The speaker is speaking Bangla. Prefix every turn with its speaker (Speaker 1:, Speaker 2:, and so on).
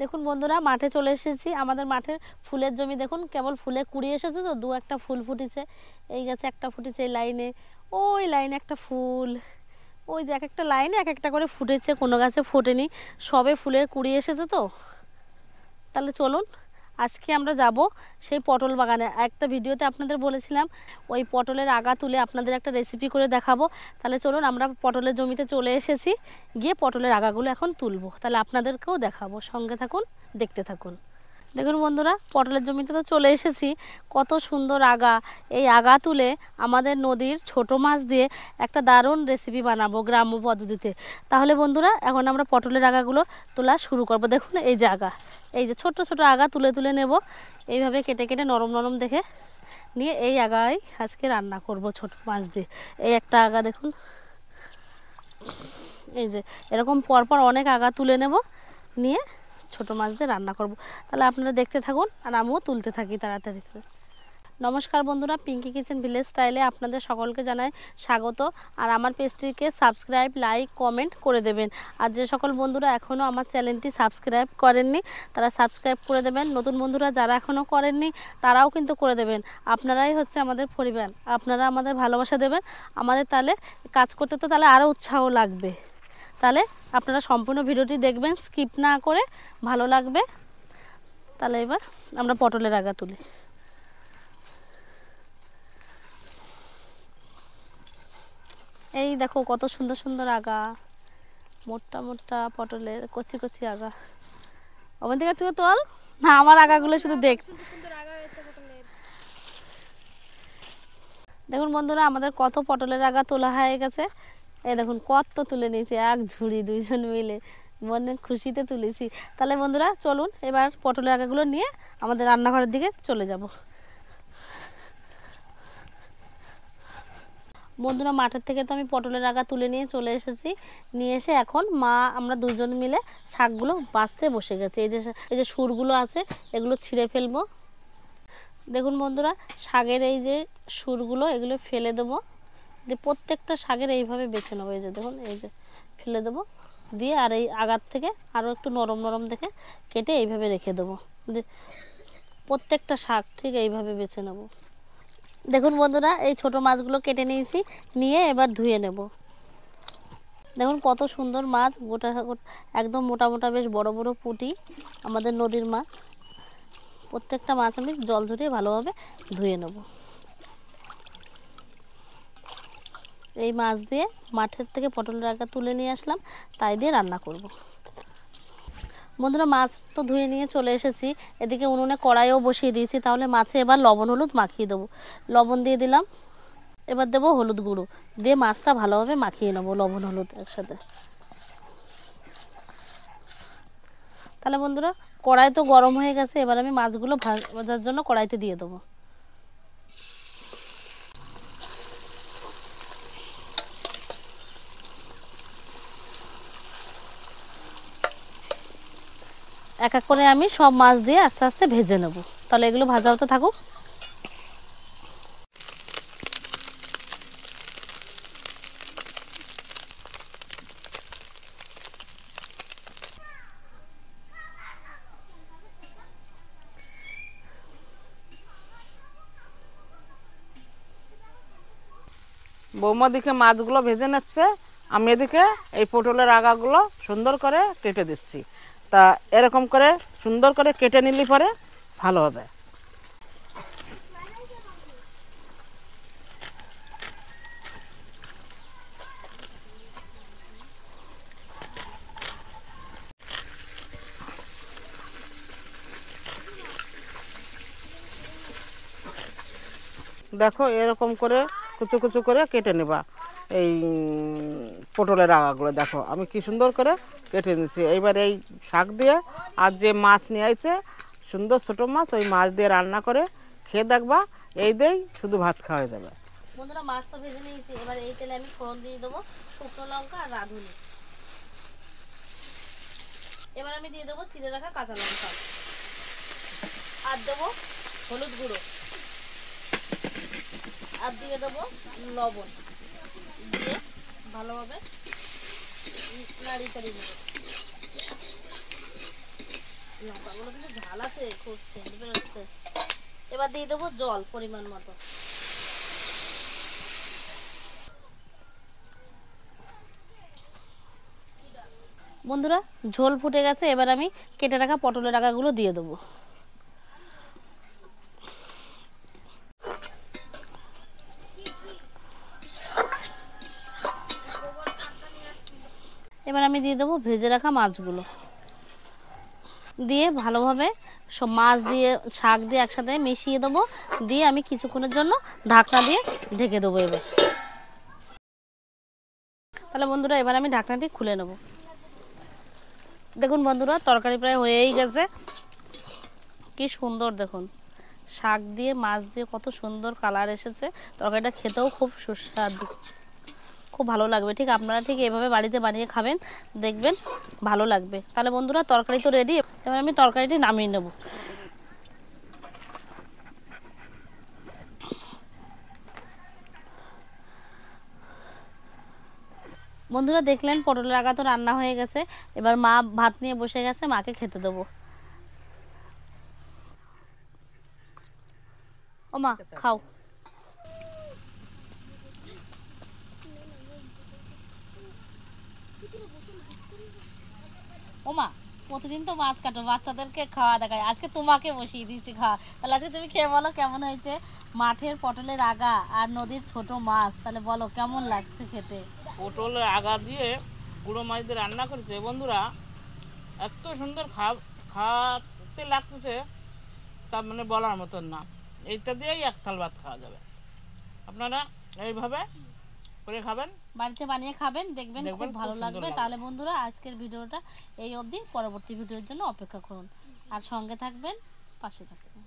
Speaker 1: দেখুন বন্ধুরা, মাঠে চলে এসেছি। আমাদের মাঠের ফুলের জমি দেখুন, কেবল ফুলে কুড়ি এসেছে, তো দু একটা ফুল ফুটেছে। এই গাছে একটা ফুটেছে, এই লাইনে, ওই লাইনে একটা ফুল, ওই যে এক একটা লাইনে এক একটা করে ফুটেছে, কোনো গাছে ফোটেনি, সবে ফুলের কুড়ি এসেছে। তো তাহলে চলুন, আজকে আমরা যাব সেই পটল বাগানে। একটা ভিডিওতে আপনাদের বলেছিলাম ওই পটলের আগা তুলে আপনাদের একটা রেসিপি করে দেখাবো। তাহলে চলুন, আমরা পটলের জমিতে চলে এসেছি, গিয়ে পটলের আগাগুলো এখন তুলবো, তাহলে আপনাদেরকেও দেখাবো। সঙ্গে থাকুন, দেখতে থাকুন। দেখুন বন্ধুরা, পটলের জমিতে তো চলে এসেছি। কত সুন্দর আগা! এই আগা তুলে আমাদের নদীর ছোট মাছ দিয়ে একটা দারুণ রেসিপি বানাবো গ্রাম্য পদ্ধতিতে। তাহলে বন্ধুরা, এখন আমরা পটলের আগাগুলো তোলা শুরু করব। দেখুন এই যে আগা, এই যে ছোট ছোট আগা তুলে তুলে নেব, এইভাবে কেটে কেটে নরম নরম দেখে নিয়ে এই আগায় আজকে রান্না করব ছোট মাছ দিয়ে। এই একটা আগা দেখুন, এই যে এরকম পরপর অনেক আগা তুলে নেব, নিয়ে ছোট মাছ দিয়ে রান্না করব। তাহলে আপনারা দেখতে থাকুন, আর আমিও তুলতে থাকি তাড়াতাড়ি করে। নমস্কার বন্ধুরা, পিঙ্কি কিচেন ভিলেজ স্টাইলে আপনাদের সকলকে জানাই স্বাগত। আর আমার পেজটিকে সাবস্ক্রাইব, লাইক, কমেন্ট করে দেবেন। আর যে সকল বন্ধুরা এখনও আমার চ্যানেলটি সাবস্ক্রাইব করেননি, তারা সাবস্ক্রাইব করে দেবেন। নতুন বন্ধুরা যারা এখনও করেননি, তারাও কিন্তু করে দেবেন। আপনারাই হচ্ছে আমাদের পরিবার, আপনারা আমাদের ভালোবাসা দেবেন আমাদের, তাহলে কাজ করতে তো তাহলে আরও উৎসাহ লাগবে। তাহলে আপনারা সম্পূর্ণ ভিডিওটি দেখবেন, স্কিপ না করে, ভালো লাগবে। তাহলে এবার আমরা পটলের আগা তুলি। এই দেখো কত সুন্দর সুন্দর আগা, মোটা মোটা পটলের কচি কচি আগা। ওখান থেকে তুই তোল না, আমার আগাগুলো শুধু দেখ। দেখুন বন্ধুরা, আমাদের কত পটলের আগা তোলা হয়ে গেছে। এই দেখুন কত তুলে নিয়েছি, এক ঝুড়ি, দুইজন মিলে মনে খুশিতে তুলেছি। তাহলে বন্ধুরা চলুন, এবার পটলের আগাগুলো নিয়ে আমাদের রান্নাঘরের দিকে চলে যাব। বন্ধুরা, মাঠের থেকে তো আমি পটলের আগা তুলে নিয়ে চলে এসেছি। নিয়ে এসে এখন মা আমরা দুজন মিলে শাকগুলো বাছতে বসে গেছে। এই যে সুরগুলো আছে, এগুলো ছিঁড়ে ফেলবো। দেখুন বন্ধুরা, শাকের এই যে সুরগুলো, এগুলো ফেলে দেবো, দিয়ে প্রত্যেকটা শাকের এইভাবে বেছে নেবো। এই যে দেখুন, এই যে ফেলে দেবো, দিয়ে আর এই আগার থেকে আরও একটু নরম নরম দেখে কেটে এইভাবে রেখে দেবো। দিয়ে প্রত্যেকটা শাক ঠিক এইভাবে বেছে নেবো। দেখুন বন্ধুরা, এই ছোট মাছগুলো কেটে নিয়েছি, নিয়ে এবার ধুয়ে নেব। দেখুন কত সুন্দর মাছ, গোটা একদম মোটা মোটা, বেশ বড় বড় পুঁটি, আমাদের নদীর মাছ। প্রত্যেকটা মাছ আমি জল ঝরিয়ে ভালোভাবে ধুয়ে নেব। এই মাছ দিয়ে মাঠের থেকে পটলের আগা তুলে নিয়ে আসলাম, তাই দিয়ে রান্না করব। বন্ধুরা, মাছ তো ধুয়ে নিয়ে চলে এসেছি, এদিকে উনুনে কড়াইও বসিয়ে দিয়েছি। তাহলে মাছে এবার লবণ হলুদ মাখিয়ে দেবো। লবণ দিয়ে দিলাম, এবার দেবো হলুদ গুঁড়ো, দিয়ে মাছটা ভালোভাবে মাখিয়ে নেবো লবণ হলুদ একসাথে। তাহলে বন্ধুরা, কড়াই তো গরম হয়ে গেছে, এবার আমি মাছগুলো ভাজার জন্য কড়াইতে দিয়ে দেবো। এক এক করে আমি সব মাছ দিয়ে আস্তে আস্তে ভেজে নেব। তাহলে এগুলো ভাজা হতে থাকুক।
Speaker 2: বৌমা দিকে মাছগুলো ভেজে নিচ্ছে, আমি এদিকে এই পটলের আগাগুলো সুন্দর করে কেটে দিচ্ছি। তা এরকম করে সুন্দর করে কেটে নিলে পরে ভালো হবে। দেখো এরকম করে কুচু কুচু করে কেটে নেবা এই পটলের আগাগুলো। দেখো আমি কি সুন্দর করে কেটে নিচ্ছি। এইবার এই শাক দিয়ে আর যে মাছ নিয়ে আইছে সুন্দর ছোটো মাছ, ওই মাছ দিয়ে রান্না করে খেয়ে দেখবা, এই দিয়েই শুধু ভাত খাওয়া যাবে।
Speaker 1: বন্ধুরা, মাছ তো ভেজে নিয়েছি, এবার এই তেলে আমি ফোড়ন দিয়ে দেবো শুকনো লঙ্কা আর রাঁধুনি। এবার আমি দিয়ে দেবো চিড়ে রাখা কাঁচা লঙ্কা, আর দেবো হলুদ গুঁড়ো, আর দিয়ে দেবো লবণ, দিয়ে ভালোভাবে নাড়িয়ে চাড়িয়ে নেব। লঙ্কাগুলো কিন্তু ঝাল আছে, খুব সেন্ট বেরোচ্ছে। এবার দিয়ে দেবো জল পরিমাণ মতো। বন্ধুরা ঝোল ফুটে গেছে, এবার আমি কেটে রাখা পটলের আগাগুলো দিয়ে দেবো। এবার আমি দিয়ে দেবো ভেজে রাখা মাছগুলো, দিয়ে ভালোভাবে সব মাছ দিয়ে শাক দিয়ে একসাথে মিশিয়ে দেবো, দিয়ে আমি কিছুক্ষণের জন্য ঢাকনা দিয়ে ঢেকে দেবো। এবার তাহলে বন্ধুরা এবার আমি ঢাকনাটি খুলে নেব। দেখুন বন্ধুরা তরকারি প্রায় হয়েই গেছে, কি সুন্দর দেখুন, শাক দিয়ে মাছ দিয়ে কত সুন্দর কালার এসেছে। তরকারিটা খেতেও খুব সুস্বাদু, খুব ভালো লাগবে। ঠিক আপনারা ঠিক এভাবে বাড়িতে বানিয়ে খাবেন, দেখবেন ভালো লাগবে। তাহলে বন্ধুরা তরকারি তো রেডি, এবার আমি তরকারিটি নামিয়ে নেব। বন্ধুরা দেখলেন পটলের আগা তো রান্না হয়ে গেছে, এবার মা ভাত নিয়ে বসে গেছে, মাকে খেতে দেবো। ও মা খাও। ও মা প্রতিদিন তো মাছ কাটো, বাচ্চাদেরকে খাওয়া দেখায়, আজকে তোমাকে বসিয়ে দিয়েছি খাওয়া। তাহলে আজকে তুমি খেয়ে বলো কেমন হয়েছে। মাঠের পটলের আগা আর নদীর ছোট মাছ, তাহলে বলো কেমন লাগছে খেতে।
Speaker 2: পটলের আগা দিয়ে গুঁড়ো মাছ দিয়ে রান্না করেছে বন্ধুরা, এত সুন্দর খাতে লাগতেছে, তার মানে বলার মতন না। এইটা দিয়েই এক থাল ভাত খাওয়া যাবে। আপনারা এইভাবে করে খাবেন,
Speaker 1: বাড়িতে বানিয়ে খাবেন, দেখবেন খুব
Speaker 2: দেখবেন খুব
Speaker 1: ভালো
Speaker 2: সুন্দর
Speaker 1: লাগবে।
Speaker 2: লাগবে।
Speaker 1: তাহলে বন্ধুরা আজকের ভিডিওটা এই অবধি, পরবর্তী ভিডিওর জন্য অপেক্ষা করুন আর সঙ্গে থাকবেন, পাশে থাকবেন।